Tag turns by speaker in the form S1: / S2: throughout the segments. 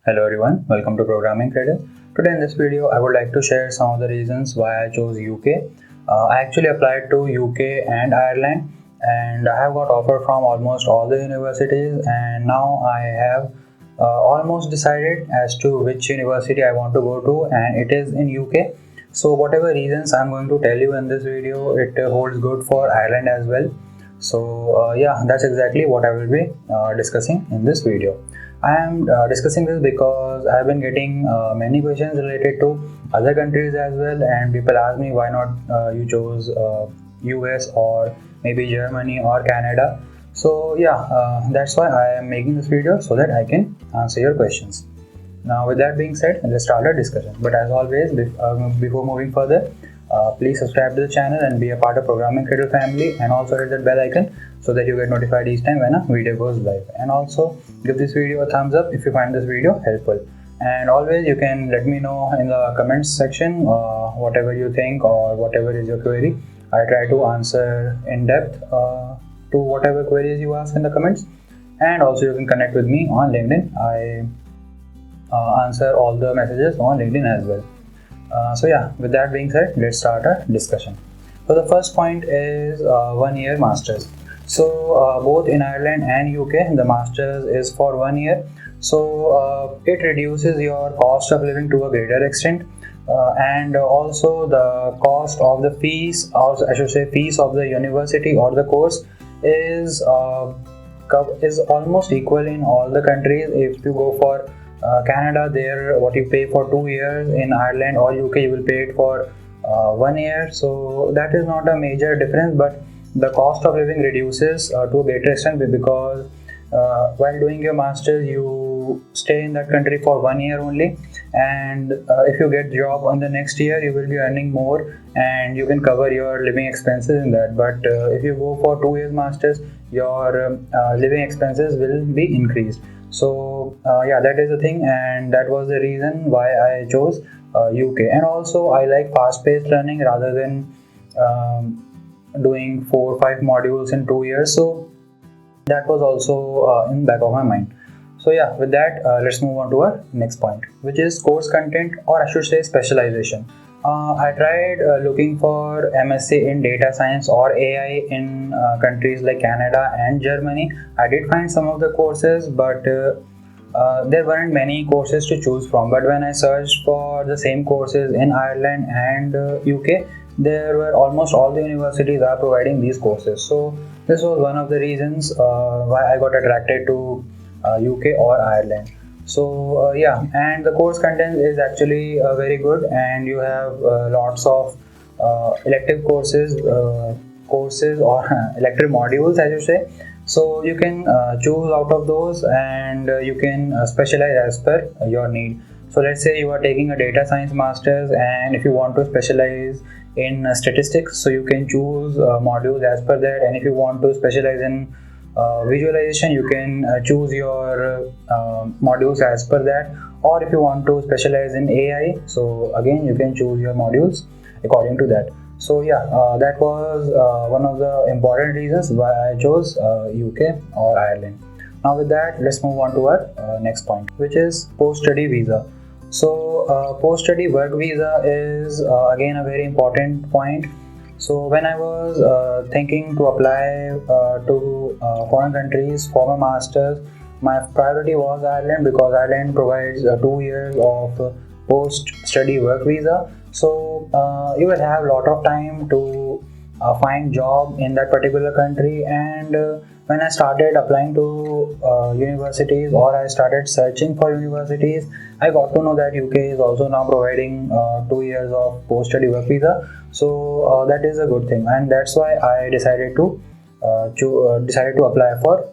S1: Hello everyone, welcome to Programming Cradle. Today in this video, I would like to share some of the reasons why I chose UK. I actually applied to UK and Ireland, and I have got offer from almost all the universities, and now I have almost decided as to which university I want to go to, and it is in UK. So whatever reasons I'm going to tell you in this video, it holds good for Ireland as well. So yeah, that's exactly what I will be discussing in this video. I am discussing this because I have been getting many questions related to other countries as well, and people ask me why not you chose US or maybe Germany or Canada. So yeah, that's why I am making this video so that I can answer your questions. Now, with that being said, let's start our discussion. But as always, before moving further, please subscribe to the channel and be a part of Programming Cradle family, and also hit that bell icon so that you get notified each time when a video goes live. And also give this video a thumbs up if you find this video helpful. And always you can let me know in the comments section whatever you think or whatever is your query. I try to answer in depth to whatever queries you ask in the comments. And also you can connect with me on LinkedIn. I answer all the messages on LinkedIn as well. So yeah, with that being said, let's start our discussion. So the first point is 1 year masters. So both in Ireland and UK, the masters is for 1 year. So it reduces your cost of living to a greater extent, and also the cost of the fees, or I should say fees of the university or the course is almost equal in all the countries. If you go for Canada, there what you pay for 2 years, in Ireland or UK you will pay it for 1 year. So that is not a major difference, but the cost of living reduces to a greater extent because while doing your masters you stay in that country for 1 year only, and if you get job on the next year you will be earning more and you can cover your living expenses in that. But if you go for 2 years masters, your living expenses will be increased. So yeah, that is the thing, and that was the reason why I chose UK. And also I like fast-paced learning rather than doing 4 or 5 modules in 2 years. So that was also in the back of my mind. So yeah, with that, let's move on to our next point, which is course content, or I should say specialization. I tried looking for MSc in data science or AI in countries like Canada and Germany. I did find some of the courses, but there weren't many courses to choose from. But when I searched for the same courses in Ireland and UK, there were almost all the universities are providing these courses. So this was one of the reasons why I got attracted to UK or Ireland. So yeah, and the course content is actually very good, and you have lots of elective courses or elective modules, as you say. So you can choose out of those, and you can specialize as per your need. So let's say you are taking a data science masters, and if you want to specialize in statistics, so you can choose modules as per that. And if you want to specialize in visualization, you can choose your modules as per that. Or if you want to specialize in AI, so again you can choose your modules according to that. So yeah, that was one of the important reasons why I chose UK or Ireland. Now with that, let's move on to our next point, which is post-study visa. So post-study work visa is again a very important point. So when I was thinking to apply to foreign countries for my masters, my priority was Ireland because Ireland provides 2 years of post-study work visa. So you will have a lot of time to find job in that particular country. And when I started applying to universities, or I started searching for universities, I got to know that UK is also now providing 2 years of post-study work visa. So that is a good thing, and that's why I decided to apply for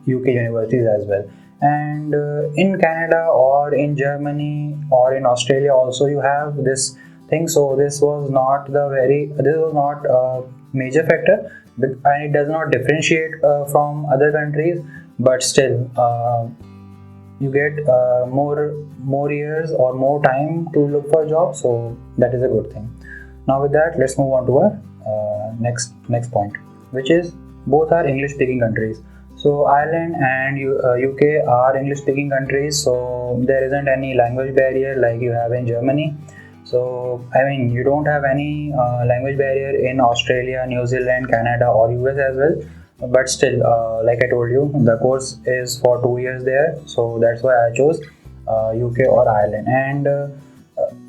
S1: UK universities as well. And in Canada or in Germany or in Australia also you have this thing. So this was not a major factor, and it does not differentiate from other countries, but still you get more years or more time to look for a job. So that is a good thing. Now with that, let's move on to our next point, which is both are English speaking countries. So Ireland and UK are English speaking countries, so there isn't any language barrier like you have in Germany. So I mean, you don't have any language barrier in Australia, New Zealand, Canada, or US as well. But still, like I told you, the course is for 2 years there, so that's why I chose UK or Ireland. And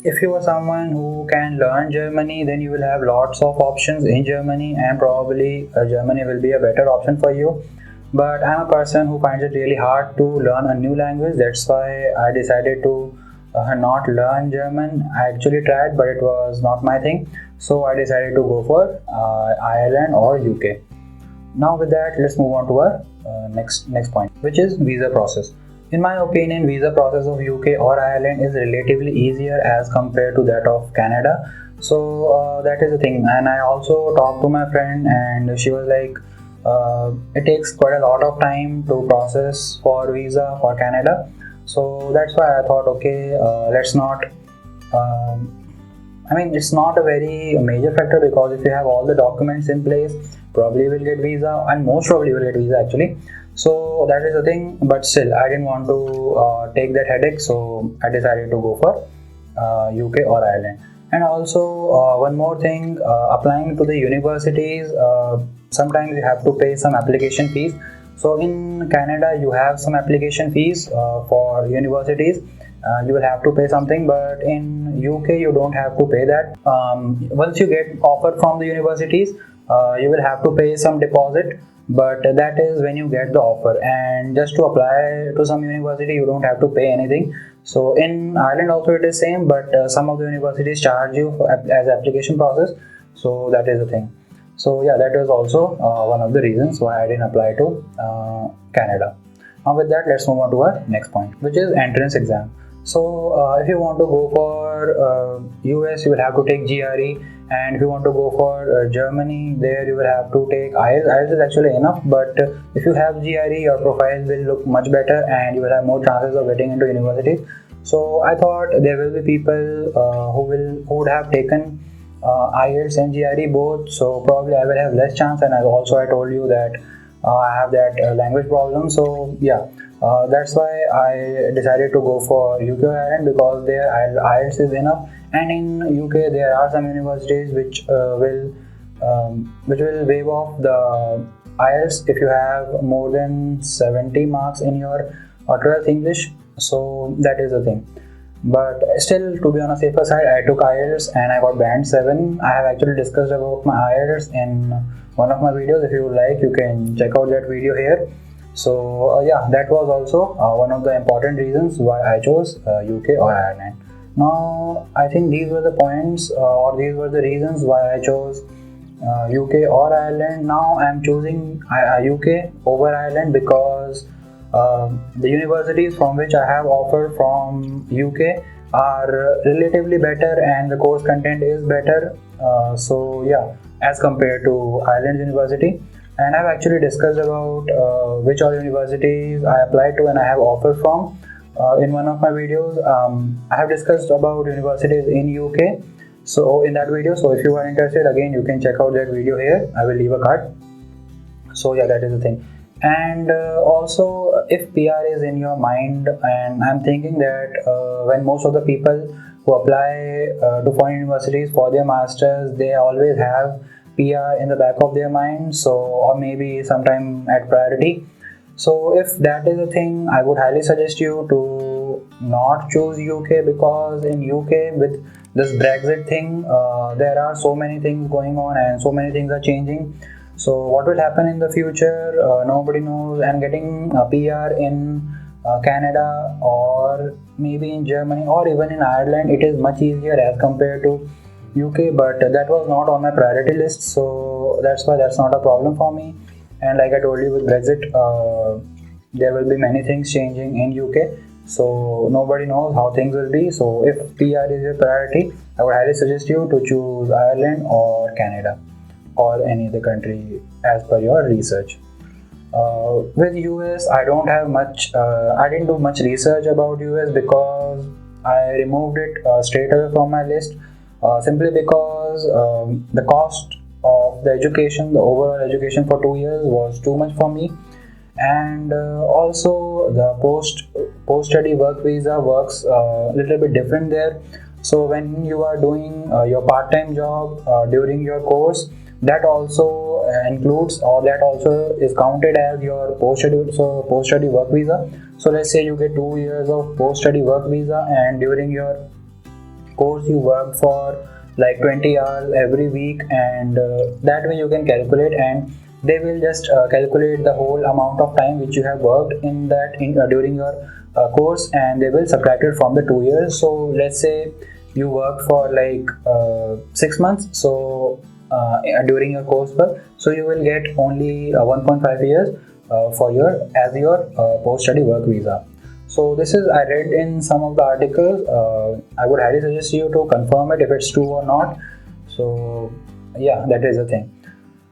S1: if you are someone who can learn Germany, then you will have lots of options in Germany, and probably Germany will be a better option for you. But I'm a person who finds it really hard to learn a new language. That's why I decided to not learn German. I actually tried, but it was not my thing. So I decided to go for Ireland or UK. Now with that, let's move on to our next point, which is visa process. In my opinion, visa process of UK or Ireland is relatively easier as compared to that of Canada. So that is the thing. And I also talked to my friend, and she was like, it takes quite a lot of time to process for visa for Canada. So that's why I thought, okay, let's not. I mean, it's not a very major factor, because if you have all the documents in place, probably you will get visa, and most probably you will get visa actually. So that is the thing. But still, I didn't want to take that headache, so I decided to go for UK or Ireland. And also one more thing, applying to the universities, sometimes you have to pay some application fees. So in Canada, you have some application fees for universities. You will have to pay something, but in UK you don't have to pay that. Once you get offer from the universities, you will have to pay some deposit, but that is when you get the offer. And just to apply to some university, you don't have to pay anything. So in Ireland also it is same, but some of the universities charge you as application process. So that is the thing. So yeah, that was also one of the reasons why I didn't apply to Canada. Now with that, let's move on to our next point, which is entrance exam. So if you want to go for US, you will have to take GRE, and if you want to go for Germany, there you will have to take IELTS. IELTS is actually enough, but if you have GRE, your profile will look much better, and you will have more chances of getting into universities. So I thought there will be people who would have taken IELTS and GRE both, so probably I will have less chance. And as also I told you that I have that language problem. So yeah, that's why I decided to go for UK or Ireland, because there IELTS is enough, and in UK there are some universities which will waive off the IELTS if you have more than 70 marks in your 12th English. So that is the thing. But still, to be on a safer side, I took IELTS and I got band 7. I have actually discussed about my IELTS in one of my videos. If you would like, you can check out that video here. So yeah, that was also one of the important reasons why I chose UK or Ireland. Now I think these were the points, or these were the reasons why I chose UK or Ireland. Now I am choosing UK over Ireland because the universities from which I have offer from UK are relatively better, and the course content is better. So yeah, as compared to Ireland university. And I've actually discussed about which all universities I applied to and I have offer from in one of my videos. I have discussed about universities in UK, so in that video. So if you are interested, again you can check out that video here. I will leave a card. So yeah, that is the thing. And also, if PR is in your mind, and I'm thinking that when most of the people who apply to foreign universities for their masters, they always have PR in the back of their mind, so, or maybe sometime at priority. So if that is a thing, I would highly suggest you to not choose UK, because in UK with this Brexit thing, there are so many things going on and so many things are changing. So what will happen in the future, nobody knows. And getting a PR in Canada, or maybe in Germany, or even in Ireland, it is much easier as compared to UK, but that was not on my priority list, so that's why that's not a problem for me. And like I told you, with Brexit, there will be many things changing in UK, so nobody knows how things will be. So if PR is your priority, I would highly suggest you to choose Ireland or Canada or any other country as per your research. With US, I don't have much. I didn't do much research about US because I removed it straight away from my list. Simply because the cost of the education, the overall education for 2 years was too much for me, And also the post study work visa works a little bit different there. So when you are doing your part-time job during your course, that also includes, or that also is counted as your post study work visa. So let's say you get 2 years of post study work visa, and during your course you work for like 20 hours every week, and that way you can calculate, and they will just calculate the whole amount of time which you have worked in during your course, and they will subtract it from the 2 years. So let's say you work for like 6 months, so during your course work, so you will get only 1.5 years for your post study work visa. So this is, I read in some of the articles. I would highly suggest you to confirm it if it's true or not. So yeah, that is the thing.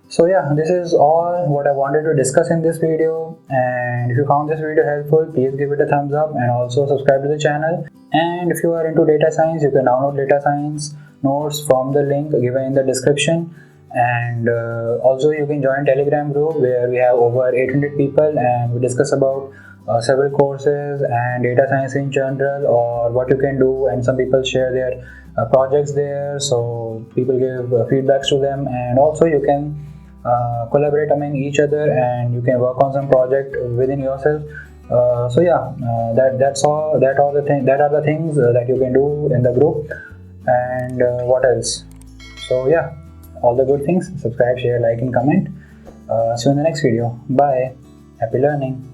S1: So yeah, this is all what I wanted to discuss in this video. And if you found this video helpful, please give it a thumbs up and also subscribe to the channel. And if you are into data science, you can download data science notes from the link given in the description. And also you can join Telegram group where we have over 800 people, and we discuss about several courses and data science in general, or what you can do, and some people share their projects there, so people give feedbacks to them, and also you can collaborate among each other, and you can work on some project within yourself. So yeah, that's all. That are the things that you can do in the group. And what else? So yeah, all the good things. Subscribe, share, like, and comment. See you in the next video. Bye. Happy learning.